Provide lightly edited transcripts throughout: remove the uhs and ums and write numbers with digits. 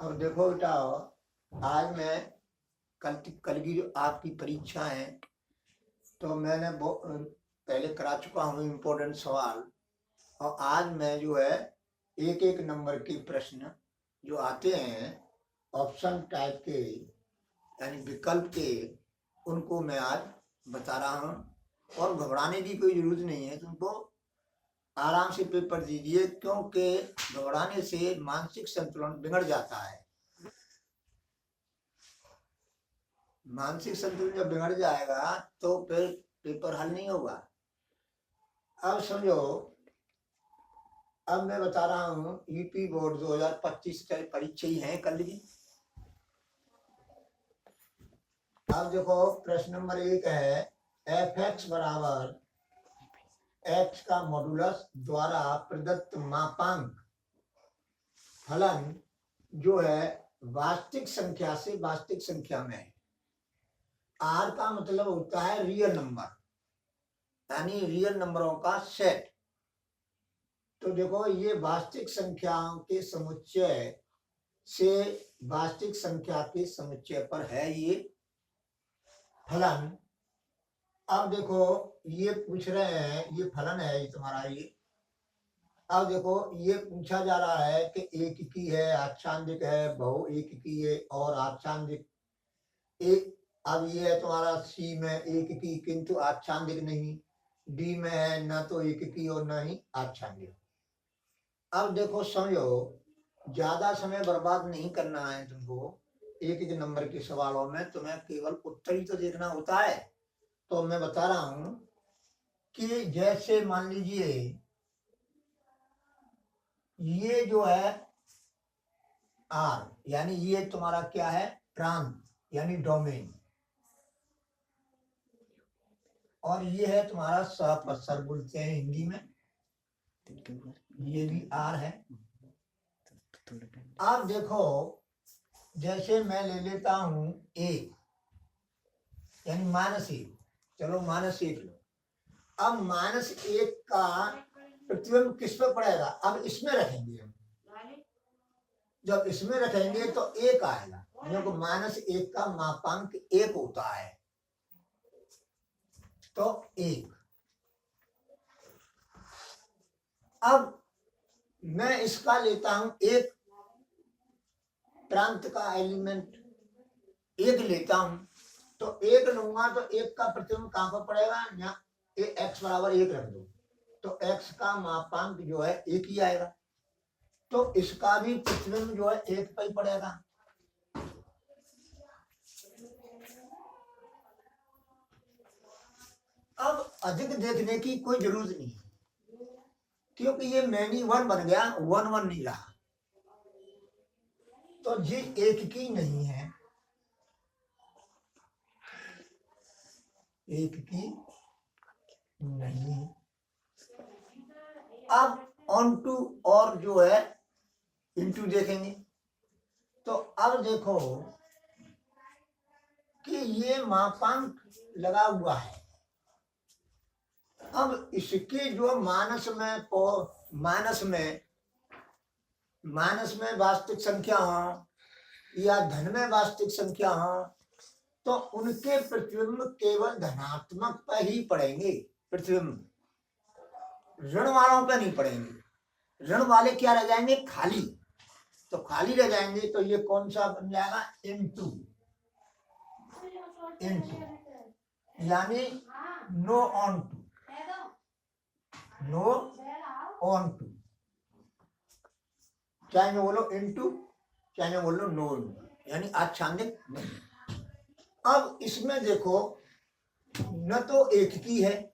अब देखो बेटा, आज मैं कल की जो आपकी परीक्षा है तो मैंने पहले करा चुका हूँ इम्पोर्टेंट सवाल। और आज मैं जो है एक एक नंबर के प्रश्न जो आते हैं ऑप्शन टाइप के यानी विकल्प के, उनको मैं आज बता रहा हूँ। और घबराने की कोई जरूरत नहीं है, तुमको आराम से पेपर दीजिए, क्योंकि घबराने से मानसिक संतुलन बिगड़ जाता है। मानसिक संतुलन जब बिगड़ जाएगा तो फिर पेपर हल नहीं होगा। अब समझो, अब मैं बता रहा हूँ यूपी बोर्ड 2025 के परीक्षा ही है कल की। अब देखो प्रश्न नंबर 1 है एफ एक्स बराबर एक्स का मॉडुलस द्वारा प्रदत्त मापांक फलन जो है वास्तविक संख्या से वास्तविक संख्या में है। आर का मतलब होता है रियल नंबर, यानी रियल नंबरों का सेट। तो देखो ये वास्तविक संख्याओं के समुच्चय से वास्तविक संख्या के समुच्चय पर है ये फलन। अब देखो ये पूछ रहे हैं, ये फलन है ये तुम्हारा ये। अब देखो ये पूछा जा रहा है कि एक की है, आच्छादिक है, बहु एक की है और आच्छादिक एक। अब ये है तुम्हारा सी में एक की किंतु आच्छादिक नहीं, डी में है न तो एक की और न ही आच्छादिक। अब देखो समझो, ज्यादा समय बर्बाद नहीं करना है तुमको एक एक नंबर के सवालों में, तुम्हें केवल उत्तर ही तो देखना होता है। तो मैं बता रहा हूं कि जैसे मान लीजिए ये जो है आर, यानी ये तुम्हारा क्या है प्रांत यानी डोमेन, और ये है तुम्हारा सर बोलते हैं हिंदी में, ये भी आर है। अब देखो जैसे मैं ले लेता हूं एक यानी -1, चलो -1 लो। अब -1 का प्रतिबिंब किस पे पड़ेगा? अब इसमें रखेंगे हम, जब इसमें रखेंगे तो 1 आएगा, क्योंकि -1 का मापांक 1 होता है, तो 1। अब मैं इसका लेता हूं एक प्रांत का एलिमेंट 1 लेता हूं, तो 1 लूंगा तो 1 का प्रतिबिंब कहां पर पड़ेगा? यहाँ x बराबर 1 रख दो, तो x का मापांक जो है 1 ही आएगा, तो इसका भी प्रतिबिंब जो है 1 पर ही पड़ेगा। अब अधिक देखने की कोई जरूरत नहीं, क्योंकि ये मैनी 1 बन गया, 1 1 नहीं रहा, तो ये 1 की नहीं है, 1 की नहीं। अब ऑन टू और जो है इनटू देखेंगे, तो अब देखो कि ये मापांक लगा हुआ है। अब इसके जो मानस में वास्तविक संख्या हो या धन में वास्तविक संख्या हो, तो उनके प्रतिबिंब केवल धनात्मक पर ही पड़ेंगे प्रतिबिंब, ऋण वालों पर नहीं पड़ेंगे। ऋण वाले क्या रह जाएंगे? खाली, तो खाली रह जाएंगे, तो ये कौन सा बन जाएगा? इनटू, यानी no on two, no on two, चाहे मैं बोलो इनटू चाहे मैं बोलो नो, यानी आच्छादिक नहीं। अब इसमें देखो न तो 1 की है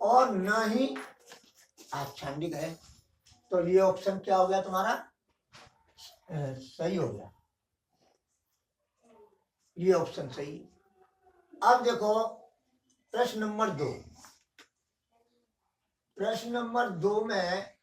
और न ही आच्छादिक है, तो ये ऑप्शन क्या हो गया तुम्हारा? सही हो गया, ये ऑप्शन सही। अब देखो प्रश्न नंबर 2। प्रश्न नंबर 2 में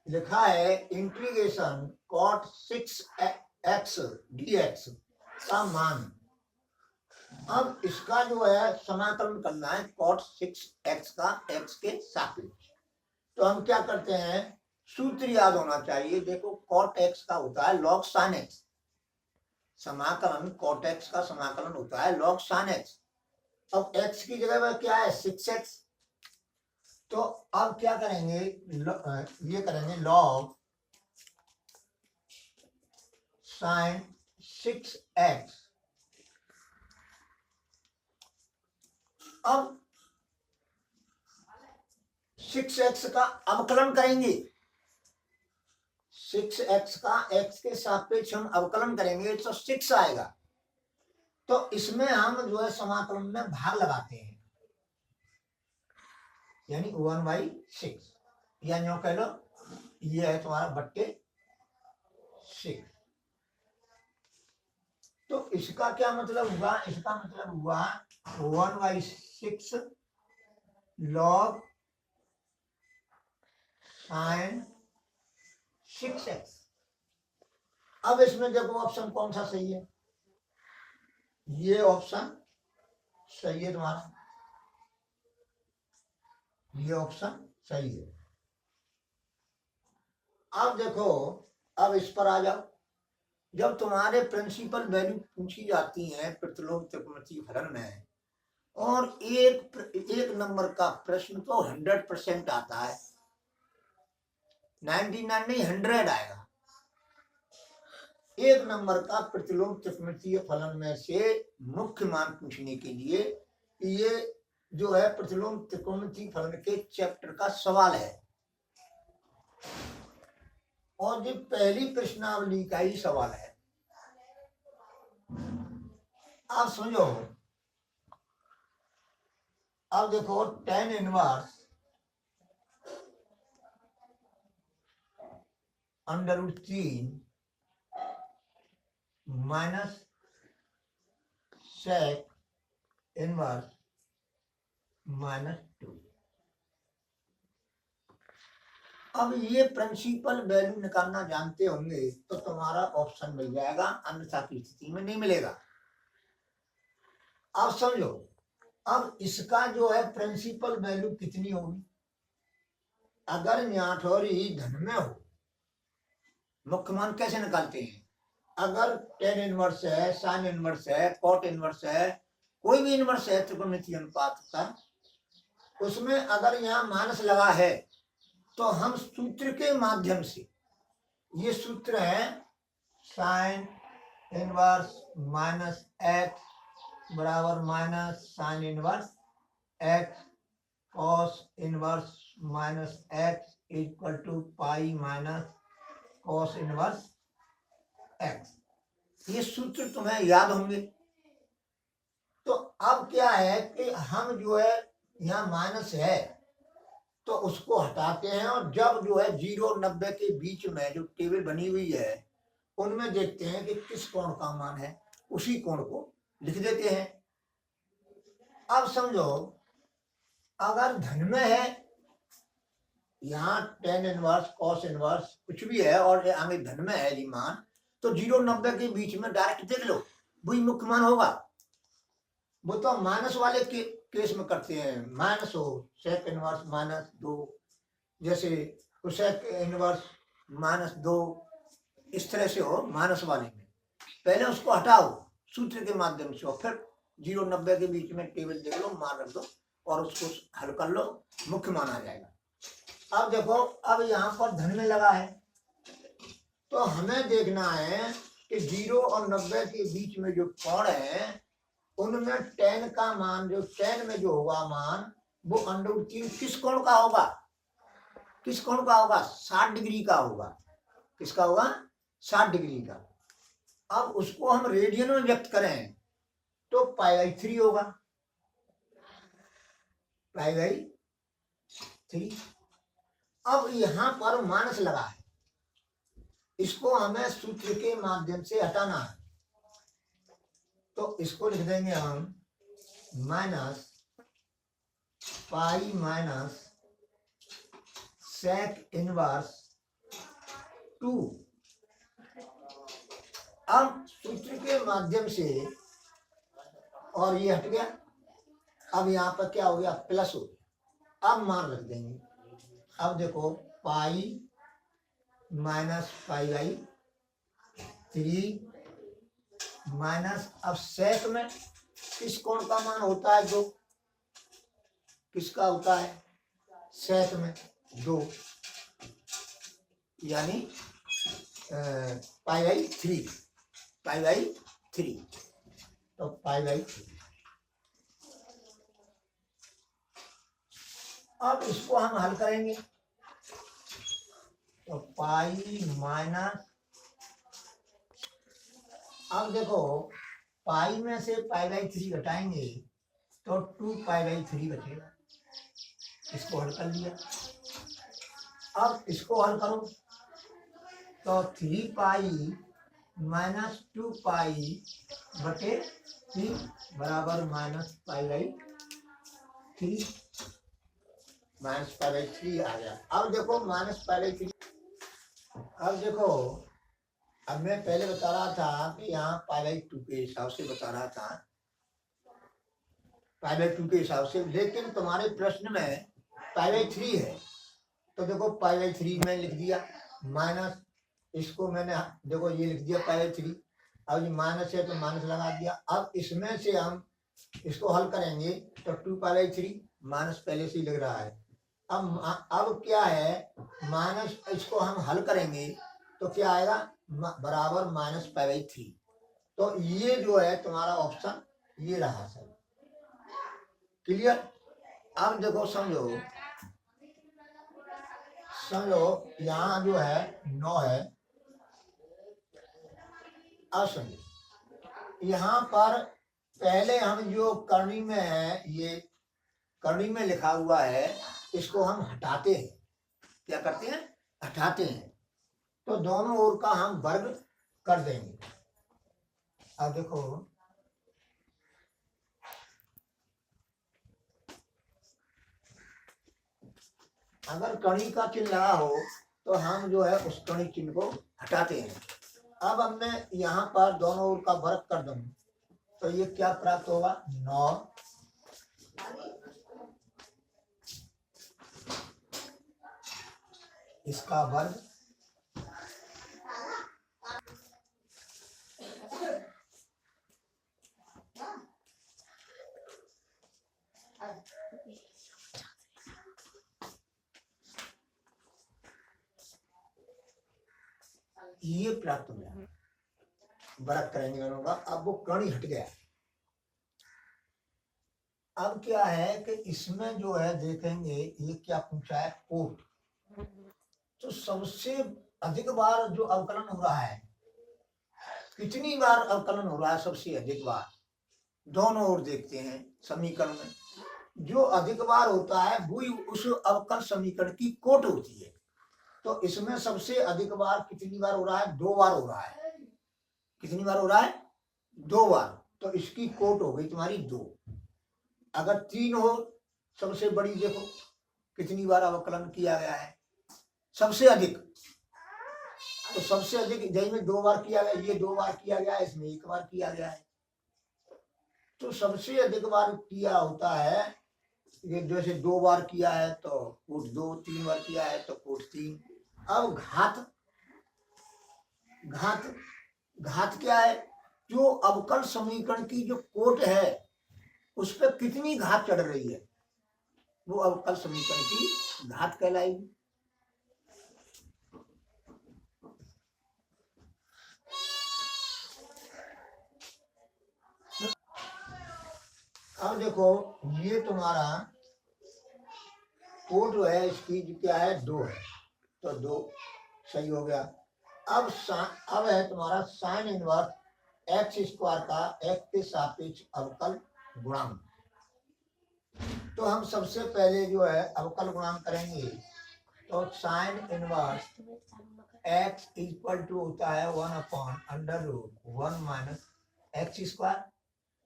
लिखा है इंटीग्रेशन cot 6x dx का मान। अब इसका जो है समाकलन करना है cot 6x का x के सापेक्ष। तो हम क्या करते हैं, सूत्र याद होना चाहिए। देखो कॉट एक्स का होता है लॉग साइन एक्स, समाकलन कॉट एक्स का समाकलन होता है लॉग साइन एक्स। अब एक्स की जगह पर क्या है 6x, तो अब क्या करेंगे ये करेंगे लॉग साइन 6x। अब 6x का अवकलन करेंगे, 6x का x के सापेक्ष हम अवकलन करेंगे तो 6 आएगा। तो इसमें हम जो है समाकलन में भाग लगाते हैं, यानी 1/6, या यूं कह लो ये है तुम्हारा बट्टे 6। तो इसका क्या मतलब हुआ, इसका मतलब हुआ 1/6 लॉग साइन 6x। अब इसमें देखो ऑप्शन कौन सा सही है, ये ऑप्शन सही है तुम्हारा, ये ऑप्शन सही है। अब देखो, अब इस पर आ जाओ। जब तुम्हारे प्रिंसिपल वैल्यू पूछी जाती है प्रतिलोम त्रिकोणमितीय फलन में, और एक नंबर का प्रश्न तो 100% आता है, 99 नहीं 100 आएगा। एक नंबर का प्रतिलोम त्रिकोणमितीय फलन में से मुख्य मान पूछने के लिए ये जो है प्रतिलोम त्रिकोणमितीय फलन के चैप्टर का सवाल है, और जो पहली प्रश्नावली का ही सवाल है। आप समझो, अब देखो tan inverse √3 minus sec inverse -2। अब ये प्रिंसिपल वैल्यू निकालना जानते होंगे तो तुम्हारा ऑप्शन मिल जाएगा, अन्यथा की स्थिति में नहीं मिलेगा। अब समझो, अब इसका जो है प्रिंसिपल वैल्यू कितनी होगी, अगर न्याठौरी धन में हो, मुख्य मान कैसे निकालते हैं, अगर tan इनवर्स है, साइन इनवर्स है, कॉट इनवर्स है, कोई भी इनवर्स है त्रिकोणमितीय अनुपात का, उसमें अगर यहाँ माइनस लगा है तो हम सूत्र के माध्यम से, ये सूत्र है साइन इनवर्स -x बराबर minus sine inverse x cos inverse -x equal to pi minus cos inverse x। ये सूत्र तुम्हें याद होंगे। तो अब क्या है कि हम जो है यहाँ माइनस है तो उसको हटाते हैं, और जब जो है 0 और 90 के बीच में जो टेबल बनी हुई है उनमें देखते हैं कि किस कोण का मान है, उसी कोण को लिख देते हैं। अब समझो, अगर धन में है, यहाँ tan इनवर्स कॉस इनवर्स कुछ भी है और आगे धन में है जी मान, तो 0 और 90 के बीच में डायरेक्ट देख लो, वही मुख्य मान होगा। वो तो माइनस वाले केस में करते हैं, माइनस हो सेक इनवर्स -2, जैसे सेक इनवर्स -2, इस तरह से हो माइनस वाले में, पहले उसको हटाओ सूत्र के माध्यम से, और फिर 0 90 के बीच में टेबल देख लो, मान रख दो और उसको हल कर लो, मुख्य मान आ जाएगा। अब देखो, अब यहाँ पर धन में लगा है तो हमें देखना है कि 0 और 90 के बीच में जो कोण है उनमें tan का मान, जो tan में जो होगा मान, वो √3 किस कोण का होगा, किस कोण का होगा, 60 डिग्री का होगा। किसका होगा, 60 डिग्री का। अब उसको हम रेडियन में व्यक्त करें तो π/3 होगा, π/3। अब यहाँ पर माइनस लगा है, इसको हमें सूत्र के माध्यम से हटाना है, तो इसको लिख देंगे हम minus pi minus sec inverse 2। अब सूत्र के माध्यम से, और ये हट गया, अब यहाँ पर क्या हो गया, प्लस हो गया। अब मान रख देंगे, अब देखो pi minus pi by 3 minus, अब सेक में किस कोण का मान होता है 2, किसका होता है सेक में 2, यानी पाई बाई 3, पाई बाई 3, तो पाई बाई 3। अब इसको हम हल करेंगे तो पाई माइनस, अब देखो पाई में से पाई बाई 3 घटाएंगे तो 2 पाई बाई 3 बचेगा, इसको हल कर लिया। अब इसको हल करो तो 3 पाई माइनस 2 पाई बटे 3 बराबर minus pi by 3, minus pi by 3 आ गया। अब देखो माइनस पाई बाई 3, अब देखो, अब मैं पहले बता रहा था कि यहाँ पाई बाई 2 के हिसाब से बता रहा था, पाई बाई 2 के हिसाब से, लेकिन तुम्हारे प्रश्न में पाई बाई 3 है तो देखो पाई बाई 3 मैंने लिख दिया, माइनस इसको मैंने देखो ये लिख दिया पाई बाई 3, अब ये माइनस है तो माइनस लगा दिया। अब इसमें से हम इसको हल करेंगे तो 2 पाई बाई 3 माइनस पहले से ही लग रहा है। अब क्या है, माइनस इसको हम हल करेंगे तो क्या आएगा बराबर माइनस पाई बाई 3, तो ये जो है तुम्हारा ऑप्शन ये रहा सर। क्लियर? अब देखो समझो यहाँ जो है 9 है, अब समझो यहाँ पर पहले हम जो करनी में है, ये करनी में लिखा हुआ है, इसको हम हटाते हैं, क्या करते हैं हटाते हैं, तो दोनों ओर का हम वर्ग कर देंगे। अब देखो अगर कणी का चिन्ह लगा हो तो हम जो है उस कणी चिन्ह को हटाते हैं। अब हमने यहाँ पर दोनों ओर का वर्ग कर दूं तो ये क्या प्राप्त होगा 9 इसका वर्ग, ये प्राप्त हो गया, वर्ग करेंगे दोनों का। अब वो कणी हट गया। अब क्या है कि इसमें जो है देखेंगे ये क्या पूछा है कोट, तो सबसे अधिक बार जो अवकलन हो रहा है, कितनी बार अवकलन हो रहा है सबसे अधिक बार, दोनों ओर देखते हैं समीकरण में, जो अधिक बार होता है वही उस अवकल समीकरण की कोट होती है। तो इसमें सबसे अधिक बार कितनी बार हो रहा है 2 बार हो रहा है, कितनी बार हो रहा है 2 बार, तो इसकी कोट हो गई तुम्हारी 2। अगर 3 हो सबसे बड़ी, देखो कितनी बार अवकलन किया गया है सबसे अधिक, तो सबसे अधिक जय में 2 बार किया गया, ये 2 बार किया गया, इसमें 1 बार किया गया है, तो सबसे अधिक बार किया होता है ये, जैसे 2 बार किया है तो कोट 2, 3 बार किया है तो कोट 3। अब घात क्या है, जो अवकल समीकरण की जो कोट है उस पर कितनी घात चढ़ रही है वो अवकल समीकरण की घात कहलाएगी। अब देखो ये तुम्हारा कोट जो है इसकी क्या है 2 है, तो 2 सही हो गया। अब है तुम्हारा साइन इनवर्स एक्स स्क्वायर का एक्स के सापेक्ष अवकल गुणांक। तो हम सबसे पहले जो है अवकल गुणांक करेंगे, तो sine inverse x equal to होता है 1/√1 माइनस एक्स स्क्वायर।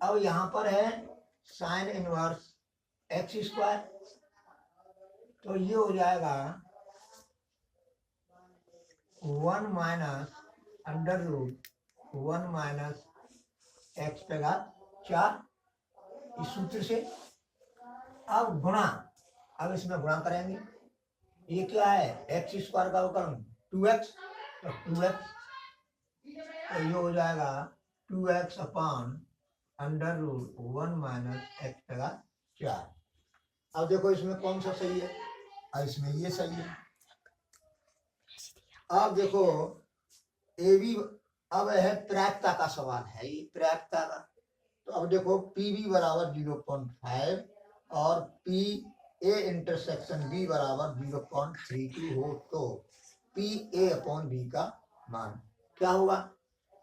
अब यहाँ पर है साइन इनवर्स एक्स स्क्वायर, तो ये हो जाएगा 1 माइनस √1 माइनस एक्स पे घात 4 इस सूत्र से। अब गुणा, अब इसमें गुणा करेंगे, ये क्या है एक्स स्क्वायर का अवकलन 2x, तो 2x तो ये हो जाएगा 2x upon under root 1 minus x का 4। अब देखो इसमें कौन सा सही है, और इसमें ये सही है। अब देखो ए बी, अब है प्रायिकता का सवाल है, ये प्रायिकता का। तो अब देखो पी बी बराबर 0.5 और पी ए इंटरसेक्शन बी बराबर 0.32 हो तो पी ए अपॉन बी का मान क्या होगा।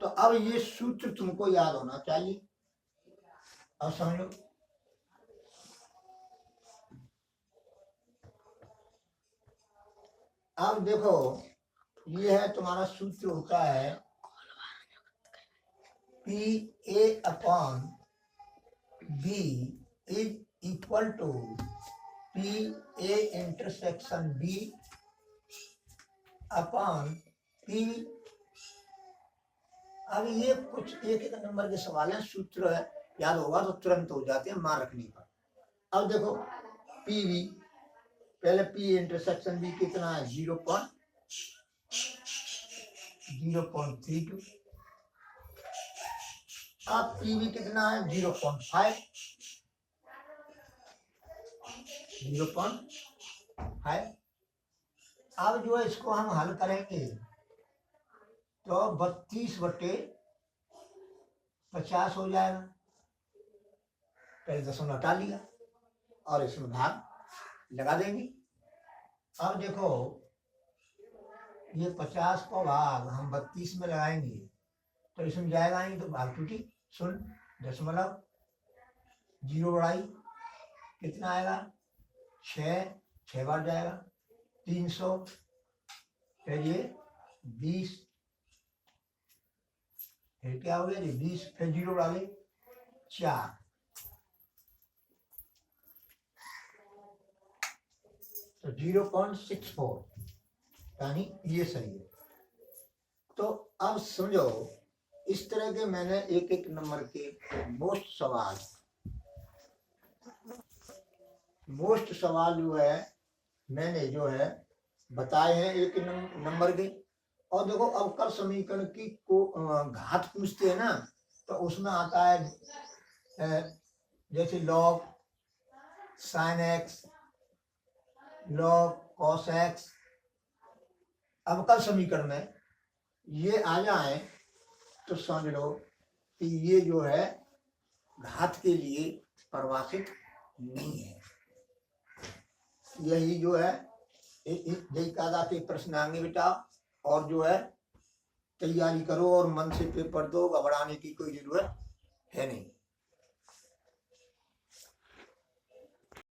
तो अब ये सूत्र तुमको याद होना चाहिए, अब समझो। अब देखो ये है तुम्हारा सूत्र होता है P A upon B is equal to P A intersection B upon P. अब ये कुछ एक एक नंबर के सवाल है, सूत्र है याद होगा तो तुरंत हो जाते हैं मान रखने पर। अब देखो पी बी, पहले पी इंटरसेक्शन बी कितना है 0.32, अब पी बी कितना है 0.5, अब जो है इसको हम हल करेंगे तो 32/50 हो जाएगा। पहले दशमलव हटा लिया और इसमें भाग लगा देंगे। अब देखो ये 50 का भाग हम 32 में लगाएंगे तो इसमें जाएगा नहीं, तो भाग टूटी 0.0 बढ़ाई कितना आएगा 6 बार जाएगा 300, फिर ये 20, फिर क्या हो गया 20, फिर 0 डाले 4, तो 0.64 यानी ये सही है। तो अब समझो इस तरह के मैंने एक एक नंबर के मोस्ट सवाल जो है मैंने जो है बताए हैं एक नंबर के। और देखो अवकल समीकरण की को घात पूछते हैं ना, तो उसमें आता है जैसे log sine x, log cos x. अवकल समीकरण में ये आ जाए तो समझ लो कि ये जो है घात के लिए परिभाषित नहीं है। यही जो है के प्रश्न आएंगे बेटा, और जो है तैयारी करो और मन से पेपर दो, घबराने की कोई जरूरत